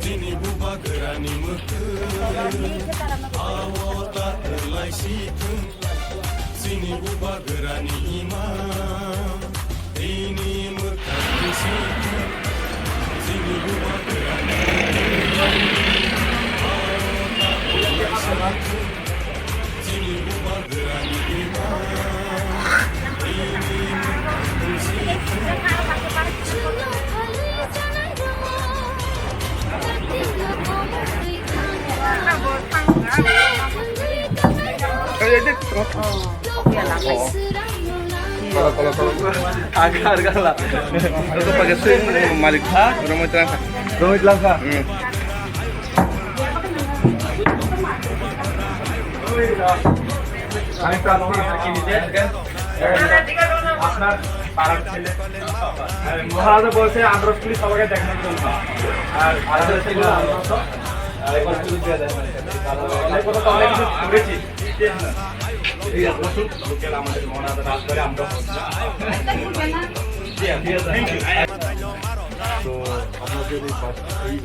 Sini buba gerani mekeng, awal tak terlai sikeng. Sini buba gerani imam, ini mekeng sikeng. Sini buba gerani awal tak terlai sikeng. Sini buba gerani imam, ini mekeng sikeng. Harga lah. Itu pakai swing Malik Romit Langka. Romit Langka. আমি তো আপনি নিজে দেখেন আপনার পাড়ার ছেলে মহারাজা বলছে Andhra police সবাইকে দেখানোর জন্য আর আলাদা ছিল অনেক কথা তো অনেক কিছু করেছি লোকের আমাদের মহারাজা রাজ করে আমরা তো আপনাদের এই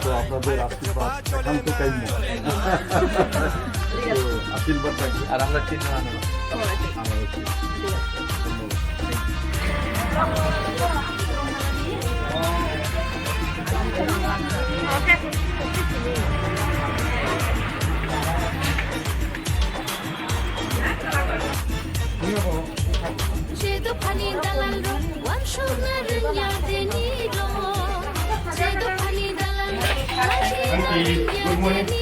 তো আপনাদের আশীর্বাদ একান্ত কাম্য আশীর্বাদ থাকবে আর আমরা চিনি Good morning.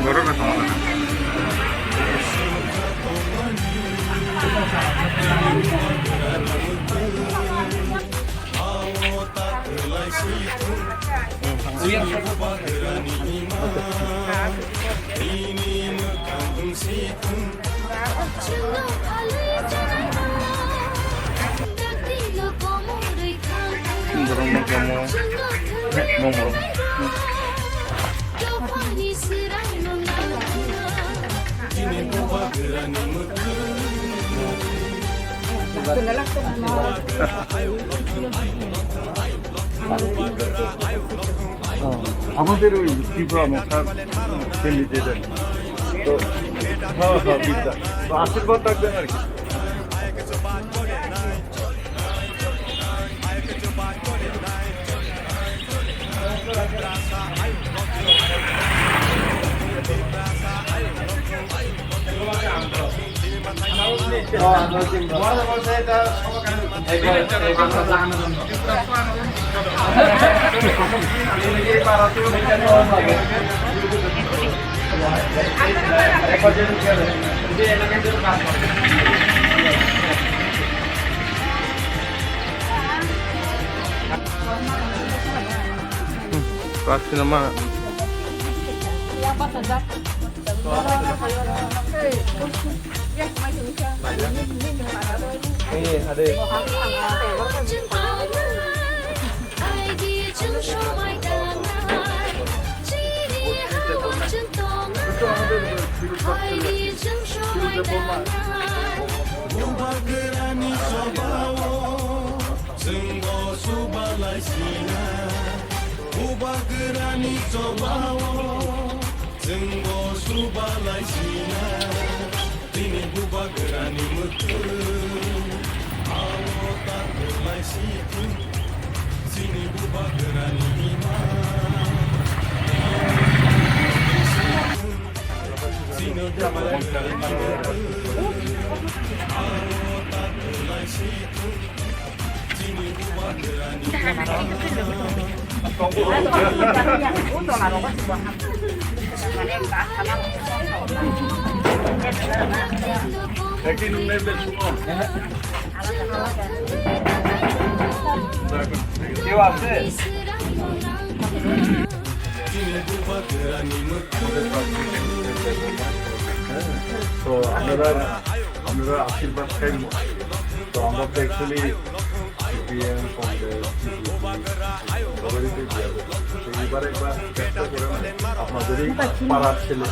노래가 정말 আমাদের ওই ত্রিপুরা মশার নিজেদের তো বিদ্যা তো আশীর্বাদ থাকবেন আর কি Pasti nama. Ada. Ubagerani cobawo, jenggo subalai sina, tini bubagerani metu, awo tak terlai situ, sini bubagerani ima, কেউ আছে তো আপনারা আশীর্বাদ খাই তো আমরা তো অ্যাকচুয়ালি সিপিএম কংগ্রেস এইবার একবার চেষ্টা করে আপনাদেরই পাড়ার ছেলে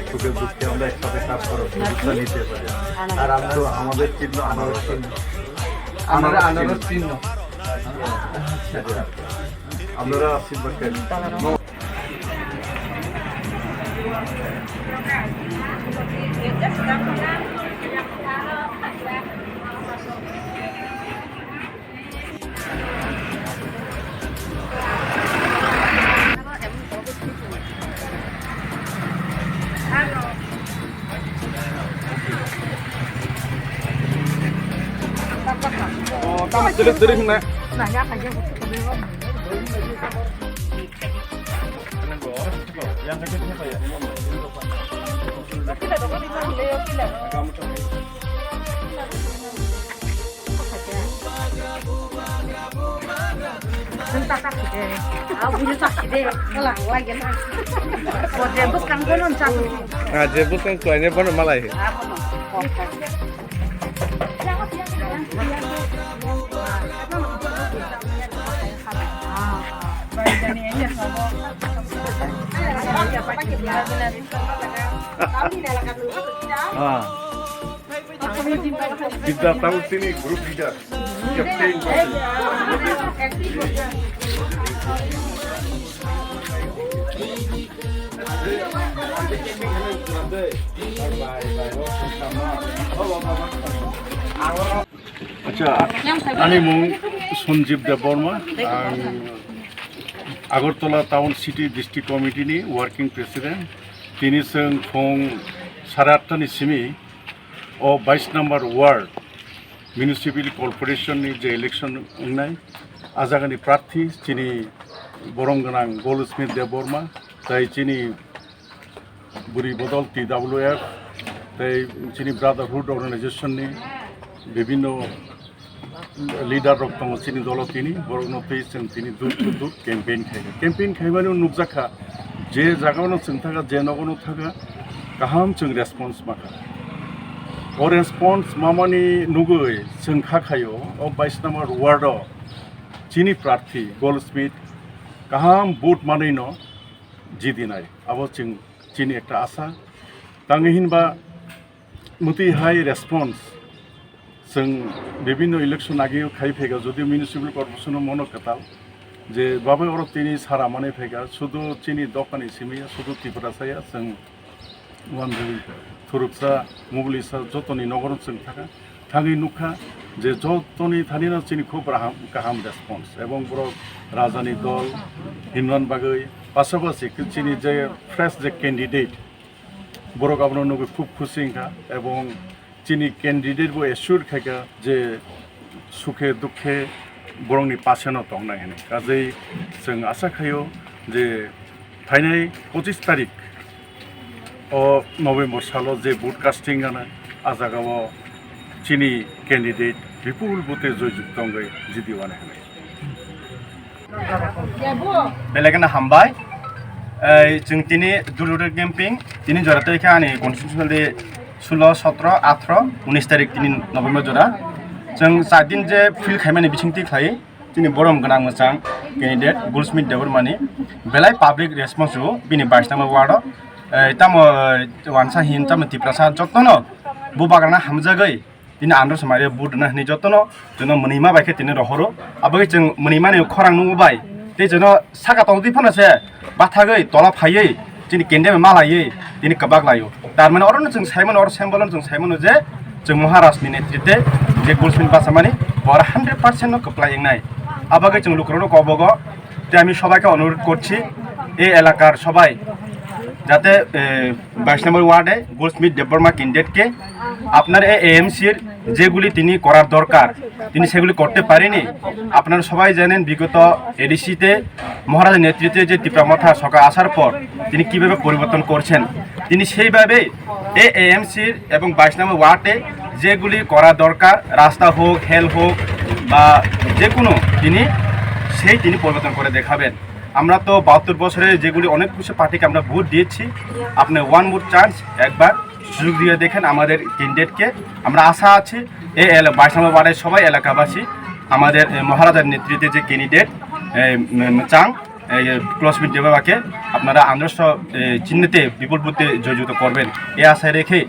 সুখে দুঃখে আমরা একসাথে কাজ করার সুযোগটা নিতে পারি আর আমরা তো আমাদের চিহ্ন আনারস চিহ্ন আপনারা আশীর্বাদ খাই Dari sana. Banyak aja buku belum. Yang kecil siapa ya? Kita dapat dipanggil kita. Entah sakit deh. Punya sakit deh. Kelang lagi nih. Buat jebus kan gue non sakit. Ah, jebus kan kuahnya pun malah ya. Apa no? Kita tahu sini grup leader, captain. আচ্ছা আমি Sanjib Debbarma Agartala town city district कमिटिनि working president दिनै जों फुं 8:30 सिमी 22 number ward municipality कर्परेशननि जे election होनाय आजागानि प्रार्थी दिनै बरम गोनां गलस्मिथ देबबर्मा जाय दिनै बुरि बदल TWF दिनै ब्रादारहुड अर्गानाइजेशननि विभिन्न लिडार दङ दिनै दल दिनै बरगनथै जों दिनै दुर दुर केम्पेइन खायबानो नुजाखा जे जागावनो जों थागा जे नगनो थागा गाहाम जों रेसपन्स माखा ओ रेसपन्स मामानि नुगै जों खाखायो ओ 22 नम्बर वार्डआव दिनै प्रार्थी गलस्मिथ गाहाम भोट मानैनो जिदिनाय आबो जों दिनै একটা आशा दाङै हिनबा मति हाई रेसपन्स जों विभिन्न इलेक्शन आगे खाई फेगा जो म्यूनिसिपल कर्पोरेशन मन कताल जे बाबा और तीन सारा माने फेगा शुद्ध चीनी दखानी सिमिया शुद्ध त्रिपुरासाया जों वानजुई थुरुकसा मुगलिसा जतनी नगर जों थाका थाङै नुखा जे जतनी थानिना चीनी खूब गाहाम रेसपन्स एवं बर राजानी दल हिनवान बागै पासापासि चीनी जे फ्रेश जे कैंडिडेट बर गाबनो नुगै खूब खुशिंखा एवं चीनी कैंडिडेट वो एश्योर खायगा जे सुखे दुखे बरंनि पासेनो दंना हेने काजै जों आशा खायो जे फाइनाल 25 तारिख नवेम्बर सालो जे भोट कास्टिंग आना आजागाव चीनी कैंडिडेट विपुल बुते जयजुक्त दंगै जिदिवाने हेने बेलेगना हामबाय जों दिनै दुलुर केम्पिं दिनै जरातैखा आनि कन्स्टिट्यूशनल 16, 17, 18, 19 तारिख दिनै नभेम्बर जरा जों 4 दिन जे फिल खायमानि बिथिंथि खायो दिनै बरम गोनां मोजां कैंडिडेट गलस्मिथ देबबर्मानि बेलाय पाब्लिक रेसपन्स बिनि 22 नम्बर वार्ड ताम वानसा हिन ताम तिप्रासा जतनो बुबागाना हामजागै दिनै आन्ध्र समारे बुदना हनि जतनो जों मनिमा बायखे दिनै रहरो आबै जों मनिमानि खरां नुबाय ते जों साका तौदि फनासे बाथागै तला फायै दिनै केन्डे मालायै दिनै कबाग लायो तारमाने अरन जों साइमन और सेम्बलन जों साइमन जे जों महाराष्ट्रनि नेतृत्वे जे गलस्मिथ बासामानि बर 100% कप्लाई एंनाय आबागे जों लुकरनो कबग ते आमी सबाइके अनुरोध करछि এই এলাকার সবাই যাতে 22 নম্বর ওয়ার্ডে গোল্ডস্মিথ দেববর্মা ক্যান্ডিডেটকে আপনার এই এএমসির যেগুলি তিনি করার দরকার তিনি সেগুলি করতে পারেনি। আপনারা সবাই জানেন বিগত এডিসিতে মহারাজের নেতৃত্বে যে তীব্রমাথা সরকার আসার পর তিনি কীভাবে পরিবর্তন করছেন, তিনি সেইভাবে এই এএমসির এবং 22 নম্বর ওয়ার্ডে যেগুলি করা দরকার, রাস্তা হোক, হেল হোক বা যে কোনো তিনি পরিবর্তন করে দেখাবেন। আমরা তো 72 বছরে যেগুলি অনেক কিছু পার্টিকে আমরা ভোট দিয়েছি, আপনি ওয়ান মোর চান্স একবার সুযোগ দিয়ে দেখেন আমাদের ক্যান্ডিডেটকে। আমরা আশা আছি এই 22 নম্বর ওয়ার্ডের সবাই এলাকাবাসী আমাদের মহারাজার নেতৃত্বে যে ক্যান্ডিডেট চাং গোল্ডস্মিথ দেববর্মাকে আপনারা আদর্শ চিহ্নিতে বিপুল ভোটে জয়যুক্ত করবেন এই আশায় রেখে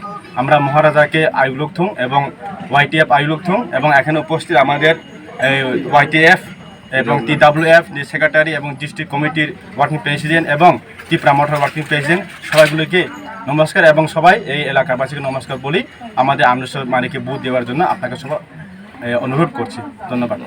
আমরা মহারাজাকে আয়ুলুকথুং এবং ওয়াইটিএফ আয়ুলুকথুং এবং এখানে উপস্থিত আমাদের ওয়াইটিএফ এবং TWF যে সেক্রেটারি এবং ডিস্ট্রিক্ট কমিটির ওয়ার্কিং প্রেসিডেন্ট এবং টিপ্রামঠের ওয়ার্কিং প্রেসিডেন্ট সবাইগুলোকে নমস্কার এবং সবাই এই এলাকাবাসীকে নমস্কার বলি আমাদের আদর্শ মানিকে ভোট দেওয়ার জন্য আপনাকে সবাই অনুরোধ করছি। ধন্যবাদ।